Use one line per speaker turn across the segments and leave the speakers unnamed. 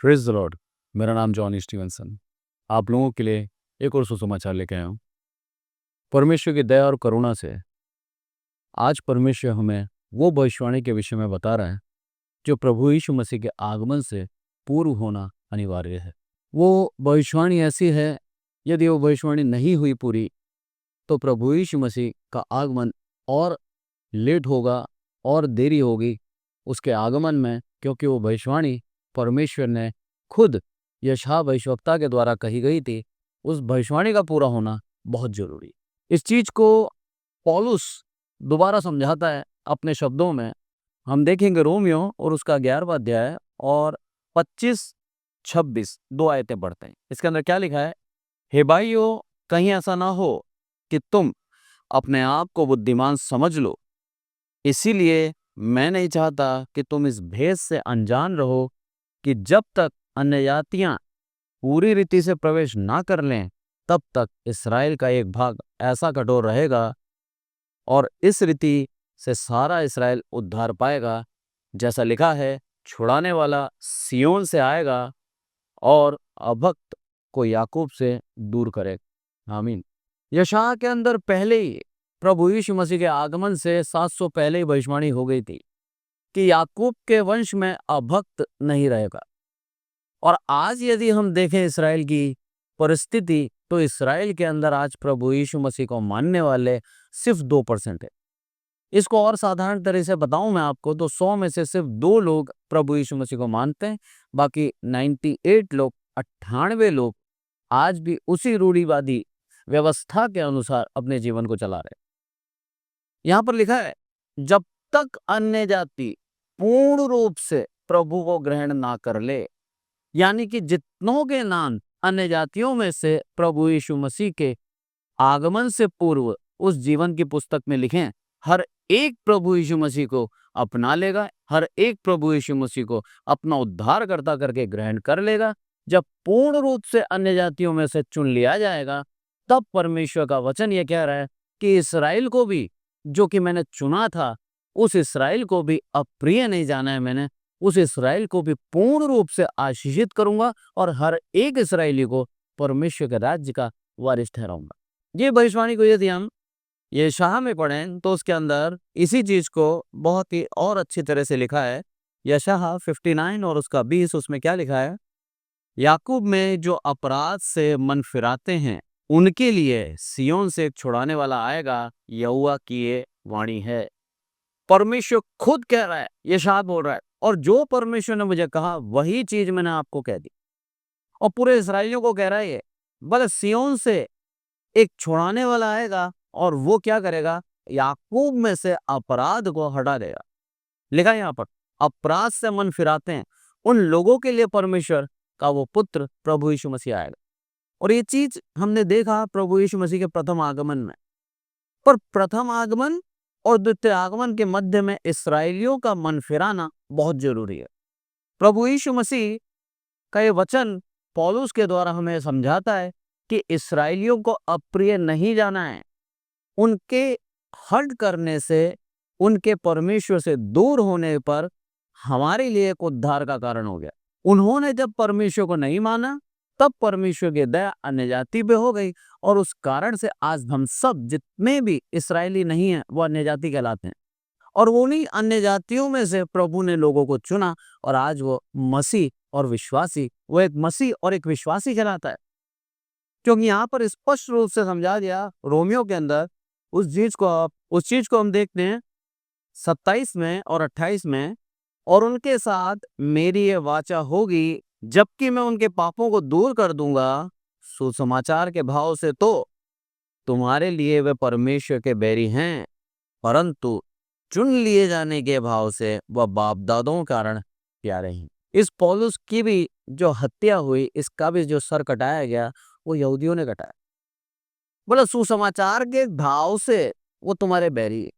Praise the Lord. मेरा नाम John Stevenson. आप लोगों के लिए एक और सुसमाचार लेके आया हूँ। परमेश्वर की दया और करुणा से आज परमेश्वर हमें वो भविष्यवाणी के विषय में बता रहा है जो प्रभु यीशु मसीह के आगमन से पूर्व होना अनिवार्य है। वो भविष्यवाणी ऐसी है, यदि वो भविष्यवाणी नहीं हुई पूरी तो प्रभु यीशु मसीह का आगमन और लेट होगा और देरी होगी उसके आगमन में, क्योंकि वो भविष्यवाणी परमेश्वर ने खुद यशायाह भविष्यवक्ता के द्वारा कही गई थी। उस भविष्यवाणी का पूरा होना बहुत जरूरी। इस चीज को पौलुस दोबारा समझाता है अपने शब्दों में। हम देखेंगे रोमियो और उसका 11वां अध्याय और 25-26 दो आयतें पढ़ते हैं। इसके अंदर क्या लिखा है? हे भाइयों, कहीं ऐसा ना हो कि तुम अपने आप को बुद्धिमान समझ लो। इसीलिए मैं नहीं चाहता कि तुम इस भेद से अनजान रहो कि जब तक अन्य जातियां पूरी रीति से प्रवेश ना कर लें तब तक इस्राएल का एक भाग ऐसा कठोर रहेगा और इस रीति से सारा इस्राएल उद्धार पाएगा। जैसा लिखा है, छुड़ाने वाला सियोन से आएगा और अभक्त को याकूब से दूर करेगा। आमीन। यशायाह के अंदर पहले ही प्रभु यीशु मसीह के आगमन से 700 पहले ही भविष्यवाणी हो गई थी कि याकूब के वंश में अभक्त नहीं रहेगा। और आज यदि हम देखें इसराइल की परिस्थिति, तो इसराइल के अंदर आज प्रभु यीशु मसीह को मानने वाले सिर्फ 2% है। इसको और साधारण तरह से बताऊं मैं आपको, तो 100 में से सिर्फ 2 लोग प्रभु यीशु मसीह को मानते हैं। बाकी 98 लोग, 98 लोग आज भी उसी रूढ़िवादी व्यवस्था के अनुसार अपने जीवन को चला रहे हैं। यहां पर लिखा है, जब तक अन्य जाति पूर्ण रूप से प्रभु को ग्रहण ना कर ले, यानी कि जितनों के नाम अन्य जातियों में से प्रभु यीशु मसीह के आगमन से पूर्व उस जीवन की पुस्तक में लिखे, हर एक प्रभु यीशु मसीह को अपना लेगा, हर एक प्रभु यीशु मसीह को अपना उद्धारकर्ता करके ग्रहण कर लेगा। जब पूर्ण रूप से अन्य जातियों में से चुन लिया जाएगा, तब परमेश्वर का वचन यह कह रहा है कि इसराइल को भी, जो कि मैंने चुना था, उस इसराइल को भी अप्रिय नहीं जाना है मैंने, उस इसराइल को भी पूर्ण रूप से आशीषित करूंगा और हर एक इसराइली को परमेश्वर के राज्य का वारिस ठहराऊंगा। ये भविष्यवाणी को यदि हम यशायाह में पढ़ें तो उसके अंदर इसी चीज को बहुत ही और अच्छी तरह से लिखा है। यशायाह 59 और उसका 20, उसमें क्या लिखा है? याकूब में जो अपराध से मन फिराते हैं उनके लिए सियोन से एक छुड़ाने वाला आएगा, यहोवा की ये वाणी है। परमेश्वर खुद कह रहा है, यशायाह बोल रहा है, और जो परमेश्वर ने मुझे कहा वही चीज मैंने आपको कह दी और पूरे इस्राएलियों को कह रहा है। ये बस सियोन से एक छुड़ाने वाला आएगा और वो क्या करेगा? याकूब में से अपराध को हटा देगा। लिखा है यहाँ पर, अपराध से मन फिराते हैं उन लोगों के लिए परमेश्वर का वो पुत्र प्रभु यीशु मसीह आएगा। और ये चीज हमने देखा प्रभु यीशु मसीह के प्रथम आगमन में। पर प्रथम आगमन और द्वितीय आगमन के मध्य में इसराइलियों का मन फिराना बहुत जरूरी है। प्रभु यीशु मसीह का ये वचन पौलुस के द्वारा हमें समझाता है कि इसराइलियों को अप्रिय नहीं जाना है। उनके हट करने से, उनके परमेश्वर से दूर होने पर हमारे लिए एक उद्धार का कारण हो गया। उन्होंने जब परमेश्वर को नहीं माना, तब परमेश्वर की दया अन्य जाति पे हो गई और उस कारण से आज हम सब जितने भी इसराइली नहीं हैं वो अन्य जाति कहलाते हैं। और उन्हीं अन्य जातियों में से प्रभु ने लोगों को चुना और आज वो मसीह और विश्वासी, वो एक मसीह और एक विश्वासी कहलाता है। क्योंकि यहाँ पर स्पष्ट रूप से समझा दिया रोमियो के अंदर उस चीज को हम देखते हैं 27 में और 28 में, और उनके साथ मेरी ये वाचा होगी जबकि मैं उनके पापों को दूर कर दूंगा। सुसमाचार के भाव से तो तुम्हारे लिए वे परमेश्वर के बैरी हैं, परंतु चुन लिए जाने के भाव से वह बाप दादों के कारण प्यारे हैं। इस पौलुस की भी जो हत्या हुई, इसका भी जो सर कटाया गया, वो यहूदियों ने कटाया। बोला सुसमाचार के भाव से वो तुम्हारे बैरी,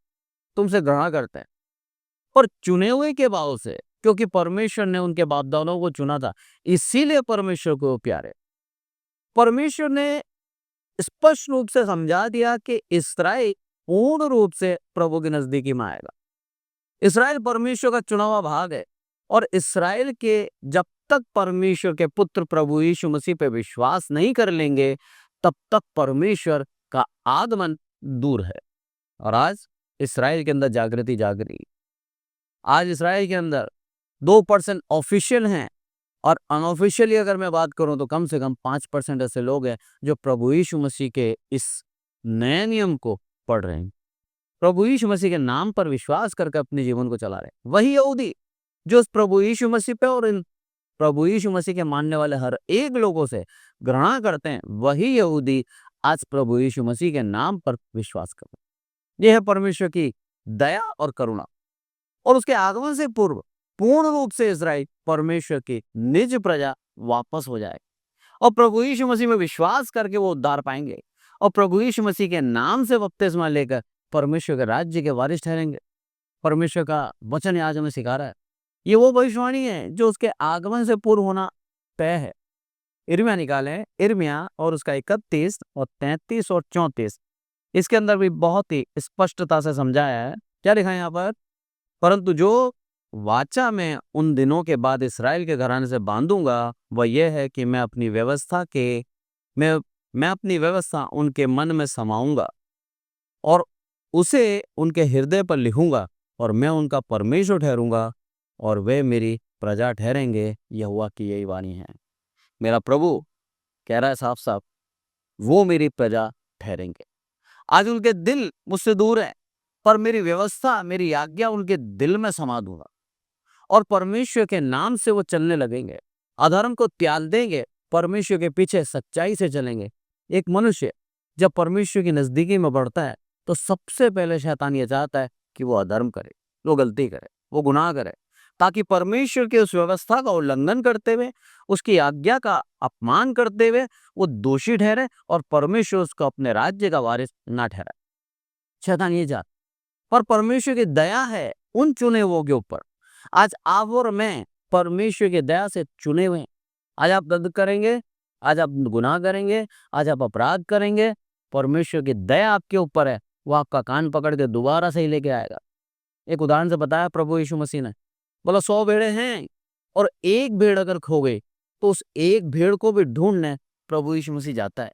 तुमसे घृणा करते हैं, और चुने हुए के भाव से, क्योंकि परमेश्वर ने उनके बाप दादों को चुना था, इसीलिए परमेश्वर को प्यारे। परमेश्वर ने स्पष्ट रूप से समझा दिया कि इस्राएल पूर्ण रूप से प्रभु के नजदीकी में आएगा। इस्राएल परमेश्वर का चुना हुआ भाग है और इस्राएल के जब तक परमेश्वर के पुत्र प्रभु यीशु मसीह पे विश्वास नहीं कर लेंगे, तब तक परमेश्वर का आगमन दूर है। और आज इसराइल के अंदर जागृति जाग रही। आज इसराइल के अंदर 2% ऑफिशियल हैं, और अनऑफिशियली अगर मैं बात करूं तो कम से कम 5% ऐसे लोग हैं जो प्रभु यीशु मसीह के इस नए नियम को पढ़ रहे हैं, प्रभु यीशु मसीह के नाम पर विश्वास करके अपने जीवन को चला रहे हैं। वही यहूदी जो उस प्रभु यीशु मसीह पे और इन प्रभु यीशु मसीह के मानने वाले हर एक लोगों से घृणा करते हैं, वही यहूदी आज प्रभु यीशु मसीह के नाम पर विश्वास करते हैं। यह है परमेश्वर की दया और करुणा। और उसके आगमन से पूर्व पूर्ण रूप से इस्राएल परमेश्वर की निज प्रजा वापस हो जाए, और प्रभु यीशु मसीह में विश्वास करके वो उद्धार पाएंगे, और प्रभु यीशु मसीह के नाम से बपतिस्मा लेकर परमेश्वर के राज्य के वारिस ठहरेंगे। परमेश्वर का वचन आज हमें सिखा रहा है। ये वो भविष्यवाणी है जो उसके आगमन से पूर्व होना तय है। इर्मिया निकाले, इर्मिया और उसका 31 और 33 और 34, इसके अंदर भी बहुत ही स्पष्टता से समझाया है। क्या लिखा है यहाँ पर? परंतु जो वाचा मैं उन दिनों के बाद इसराइल के घराने से बांधूंगा वह यह है कि मैं अपनी व्यवस्था उनके मन में समाऊंगा और उसे उनके हृदय पर लिखूंगा, और मैं उनका परमेश्वर ठहरूंगा और वे मेरी प्रजा ठहरेंगे। यहोवा की यही वाणी है। मेरा प्रभु कह रहा है साफ साफ, वो मेरी प्रजा ठहरेंगे। आज उनके दिल मुझसे दूर है, पर मेरी व्यवस्था, मेरी आज्ञा उनके दिल में समा दूंगा, और परमेश्वर के नाम से वो चलने लगेंगे, अधर्म को त्याग देंगे, परमेश्वर के पीछे सच्चाई से चलेंगे। एक मनुष्य जब परमेश्वर की नजदीकी में बढ़ता है तो सबसे पहले शैतान ये चाहता है कि वो अधर्म करे, वो गलती करे, वो गुनाह करे, ताकि परमेश्वर की उस व्यवस्था का उल्लंघन करते हुए, उसकी आज्ञा का अपमान करते हुए वो दोषी ठहरे और परमेश्वर उसको अपने राज्य का वारिस ना ठहराए। शैतान ये चाहता, पर परमेश्वर की दया है उन चुने हुओं के ऊपर। आज आप और मैं परमेश्वर की दया से चुने हुए हैं। आज आप दंड करेंगे, आज आप गुनाह करेंगे, आज आप अपराध करेंगे, परमेश्वर की दया आपके ऊपर है, वो आपका कान पकड़ के दोबारा सही लेके आएगा। एक उदाहरण से बताया प्रभु यीशु मसीह ने, बोला 100 भेड़ें हैं और एक भेड़ अगर खो गई तो उस एक भेड़ को भी ढूंढने प्रभु यीशु मसीह जाता है।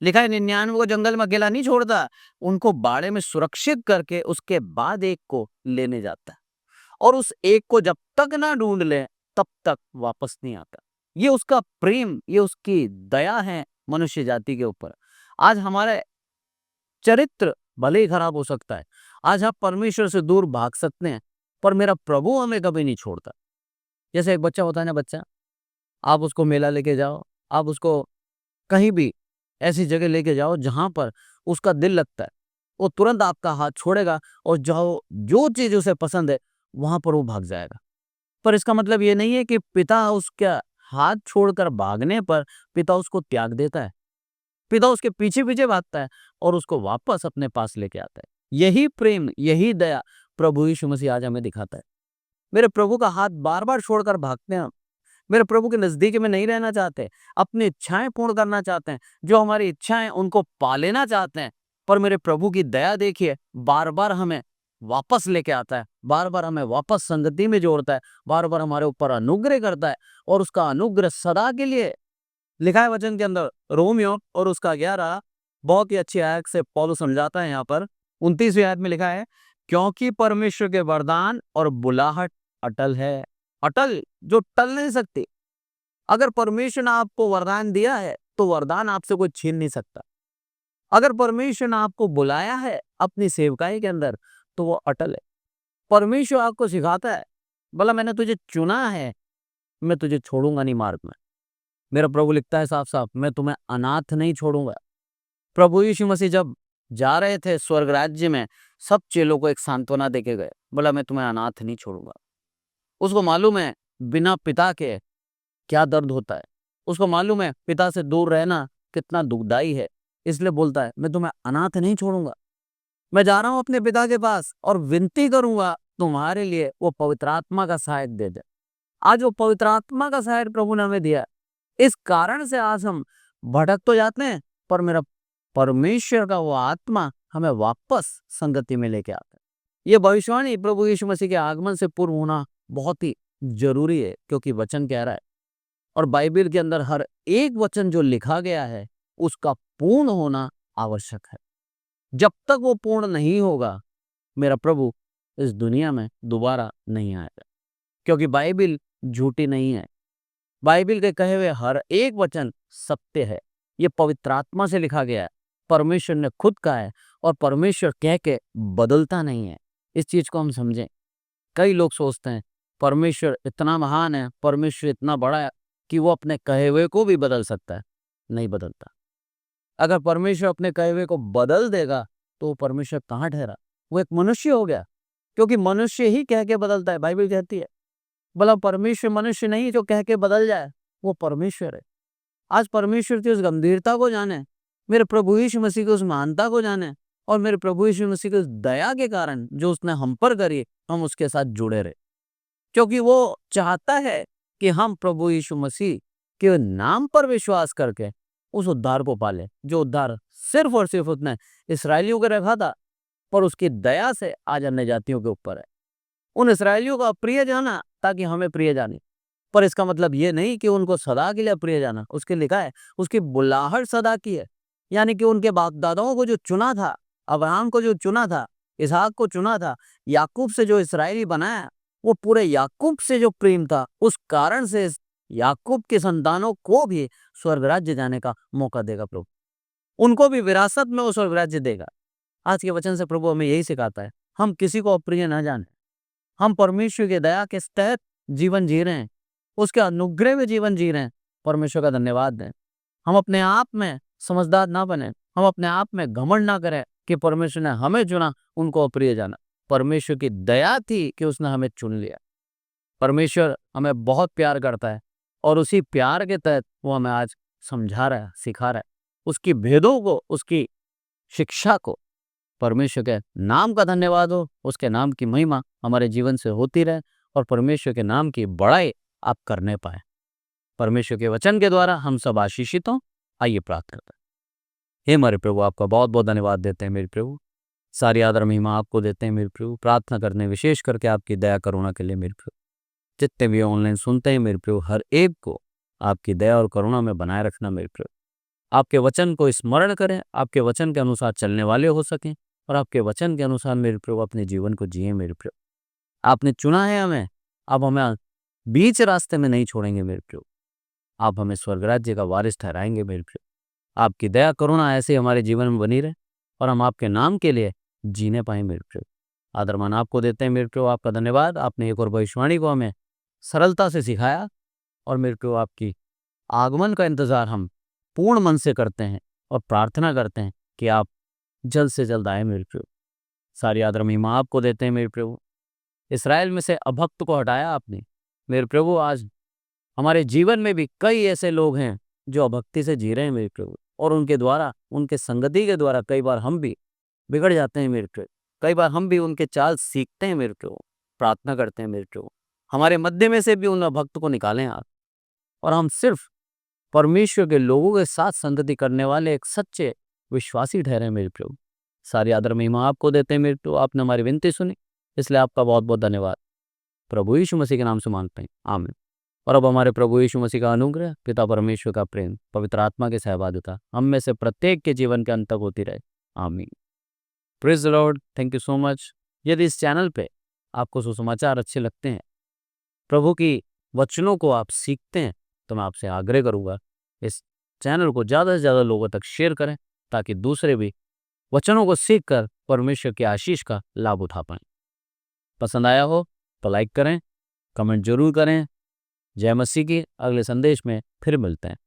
लिखा है 99 को जंगल में अकेला नहीं छोड़ता, उनको बाड़े में सुरक्षित करके उसके बाद एक को लेने जाता है, और उस एक को जब तक ना ढूंढ ले तब तक वापस नहीं आता। ये उसका प्रेम, ये उसकी दया है मनुष्य जाति के ऊपर। आज हमारे चरित्र भले ही खराब हो सकता है, आज आप परमेश्वर से दूर भाग सकते हैं, पर मेरा प्रभु हमें कभी नहीं छोड़ता। जैसे एक बच्चा होता है ना, बच्चा, आप उसको मेला लेके जाओ, आप उसको कहीं भी ऐसी जगह लेके जाओ जहां पर उसका दिल लगता है, वो तुरंत आपका हाथ छोड़ेगा और जो चीज उसे पसंद है वहां पर वो भाग जाएगा। पर इसका मतलब ये नहीं है कि पिता उसका हाथ छोड़कर भागने पर पिता उसको त्याग देता है। पिता उसके पीछे पीछे भागता है और उसको वापस अपने पास लेके आता है। यही प्रेम, यही दया प्रभु यीशु मसीह आज हमें दिखाता है। मेरे प्रभु का हाथ बार बार छोड़कर भागते हैं हम, मेरे प्रभु के नजदीक में नहीं रहना चाहते, अपनी इच्छाएं पूर्ण करना चाहते हैं, जो हमारी इच्छाएं उनको पा लेना चाहते हैं। पर मेरे प्रभु की दया देखिए, बार बार हमें वापस लेके आता है, बार बार हमें वापस संगति में जोड़ता है, बार बार हमारे ऊपर अनुग्रह करता है, और उसका अनुग्रह सदा के लिए। लिखा है वचन के अंदर, रोमियो और उसका 11 बहुत ही अच्छी आयत से पौलुस समझाता है। यहाँ पर 29वीं आयत में लिखा है, क्योंकि परमेश्वर के वरदान और बुलाहट अटल है। अटल, जो टल नहीं सकती। अगर परमेश्वर ने आपको वरदान दिया है तो वरदान आपसे कोई छीन नहीं सकता। अगर परमेश्वर ने आपको बुलाया है अपनी सेवकाई के अंदर तो वो अटल है। परमेश्वर आपको सिखाता है, बोला मैंने तुझे चुना है, मैं तुझे छोड़ूंगा नहीं मार्ग में। मेरा प्रभु लिखता है साफ साफ, मैं तुम्हें अनाथ नहीं छोड़ूंगा। प्रभु यीशु मसीह जब जा रहे थे स्वर्ग राज्य में, सब चेलों को एक सांत्वना देके गए, बोला मैं तुम्हें अनाथ नहीं छोड़ूंगा। उसको मालूम है बिना पिता के क्या दर्द होता है, उसको मालूम है पिता से दूर रहना कितना दुखदाई है, इसलिए बोलता है मैं तुम्हें अनाथ नहीं छोड़ूंगा। मैं जा रहा हूं अपने पिता के पास और विनती करूंगा तुम्हारे लिए वो पवित्र आत्मा का सहायक दे दे। आज वो पवित्र आत्मा का सहायक प्रभु ने हमें दिया। इस कारण से आज हम भटक तो जाते हैं, पर मेरा परमेश्वर का वो आत्मा हमें वापस संगति में लेके आता है। ये भविष्यवाणी प्रभु यीशु मसीह के आगमन से पूर्व होना बहुत ही जरूरी है, क्योंकि वचन कह रहा है और बाइबल के अंदर हर एक वचन जो लिखा गया है उसका पूर्ण होना आवश्यक है। जब तक वो पूर्ण नहीं होगा, मेरा प्रभु इस दुनिया में दोबारा नहीं आएगा, क्योंकि बाइबल झूठी नहीं है। बाइबल के कहे हुए हर एक वचन सत्य है। ये पवित्र आत्मा से लिखा गया है, परमेश्वर ने खुद कहा है, और परमेश्वर कह के बदलता नहीं है। इस चीज को हम समझें। कई लोग सोचते हैं परमेश्वर इतना महान है, परमेश्वर इतना बड़ा है कि वो अपने कहे हुए को भी बदल सकता है। नहीं बदलता। अगर परमेश्वर अपने कहे हुए को बदल देगा तो वो परमेश्वर कहाँ ठहरा? वो एक मनुष्य हो गया, क्योंकि मनुष्य ही कह के बदलता है। बाइबल कहती है भला परमेश्वर मनुष्य नहीं जो कह के बदल जाए, वो परमेश्वर है। आज परमेश्वर की उस गंभीरता को जाने, मेरे प्रभु यीशु मसीह की उस महानता को जाने, और मेरे प्रभु यीशु मसीह की उस दया के कारण जो उसने हम पर करी, हम उसके साथ जुड़े रहे, क्योंकि वो चाहता है कि हम प्रभु यीशु मसीह के नाम पर विश्वास करके उस उद्धार को पाले, जो उद्धार सिर्फ और सिर्फ उसने इसराइलियों को रखा था, पर उसकी दया से आज अन्य जातियों के ऊपर है। उन इसराइलियों का प्रिय जाना ताकि हमें प्रिय जाने, पर इसका मतलब ये नहीं कि उनको सदा के लिए प्रिय जाना। उसके लिखा है उसकी बुलाहट सदा की है, यानी कि उनके बाप दादाओं को जो चुना था, अब्राहम को जो चुना था, इसहाक को चुना था, याकूब से जो इसराइली बनाया, वो पूरे याकूब से जो प्रेम था, उस कारण से इस याकूब के संतानों को भी स्वर्ग राज्य जाने का मौका देगा प्रभु। उनको भी विरासत में वो स्वर्ग राज्य देगा। आज के वचन से प्रभु हमें यही सिखाता है, हम किसी को अप्रिय न जाने। हम परमेश्वर की दया के तहत जीवन जी रहे हैं, उसके अनुग्रह में जीवन जी रहे हैं। परमेश्वर का धन्यवाद दें। हम अपने आप में समझदार ना बने, हम अपने आप में घमंड ना करें कि परमेश्वर ने हमें चुना, उनको अप्रिय जाना। परमेश्वर की दया थी कि उसने हमें चुन लिया। परमेश्वर हमें बहुत प्यार करता है, और उसी प्यार के तहत वो हमें आज समझा रहा है, सिखा रहा है उसकी भेदों को, उसकी शिक्षा को। परमेश्वर के नाम का धन्यवाद हो, उसके नाम की महिमा हमारे जीवन से होती रहे, और परमेश्वर के नाम की बड़ाई आप करने पाए। परमेश्वर के वचन के द्वारा हम सब आशीषित हों। आइए प्रार्थना करें। हे हमारे प्रभु, आपका बहुत बहुत धन्यवाद देते हैं मेरे प्रभु। सारी आदर महिमा आपको देते हैं मेरे प्रभु। प्रार्थना करने विशेष करके आपकी दया करुणा के लिए मेरे प्रभु। जितने भी ऑनलाइन सुनते हैं मेरे प्रभु, हर एक को आपकी दया और करुणा में बनाए रखना मेरे प्रभु। आपके वचन को स्मरण करें, आपके वचन के अनुसार चलने वाले हो सकें, और आपके वचन के अनुसार मेरे प्रभु अपने जीवन को जिए मेरे प्रभु। आपने चुना है हमें, आप हमें बीच रास्ते में नहीं छोड़ेंगे मेरे प्रभु। आप हमें स्वर्ग राज्य का वारिस ठहराएंगे मेरे प्रभु। आपकी दया करुणा ऐसे हमारे जीवन में बनी रहे, और हम आपके नाम के लिए जीने पाए मेरे प्रभु। आदरमान आपको देते हैं मेरे प्रभु। आपका धन्यवाद। आपने एक और भविष्यवाणी को हमें सरलता से सिखाया, और मेरे प्रभु आपकी आगमन का इंतजार हम पूर्ण मन से करते हैं, और प्रार्थना करते हैं कि आप जल्द से जल्द आए मेरे प्रभु। सारी आदर महिमा आपको देते हैं मेरे प्रभु। इसराइल में से अभक्त को हटाया आपने मेरे प्रभु। आज हमारे जीवन में भी कई ऐसे लोग हैं जो अभक्ति से जी रहे हैं मेरे प्रभु, और उनके द्वारा, उनके संगति के द्वारा कई बार हम भी बिगड़ जाते हैं मेरे प्रभु। कई बार हम भी उनके चाल सीखते हैं मेरे प्रभु। प्रार्थना करते हैं मेरे प्रभु, हमारे मध्य में से भी उन अभक्त को निकालें आप, और हम सिर्फ परमेश्वर के लोगों के साथ संगति करने वाले एक सच्चे विश्वासी ठहरे मेरे प्रभु। सारी आदर महिमा आपको देते हैं मेरे प्रभु। आपने हमारी विनती सुनी, इसलिए आपका बहुत बहुत धन्यवाद। प्रभु यीशु मसीह के नाम से मांगते हैं, आमीन। और अब हमारे प्रभु यीशु मसीह का अनुग्रह, पिता परमेश्वर का प्रेम, पवित्र आत्मा की सहभागिता हम में से प्रत्येक के जीवन के अंत तक होती रहे, आमीन। Praise the Lord. Thank you so much. यदि इस चैनल पे आपको सुसमाचार अच्छे लगते हैं, प्रभु की वचनों को आप सीखते हैं, तो मैं आपसे आग्रह करूंगा इस चैनल को ज़्यादा से ज़्यादा लोगों तक शेयर करें, ताकि दूसरे भी वचनों को सीखकर परमेश्वर की आशीष का लाभ उठा पाएं। पसंद आया हो तो लाइक करें, कमेंट जरूर करें। जय मसीह की। अगले संदेश में फिर मिलते हैं।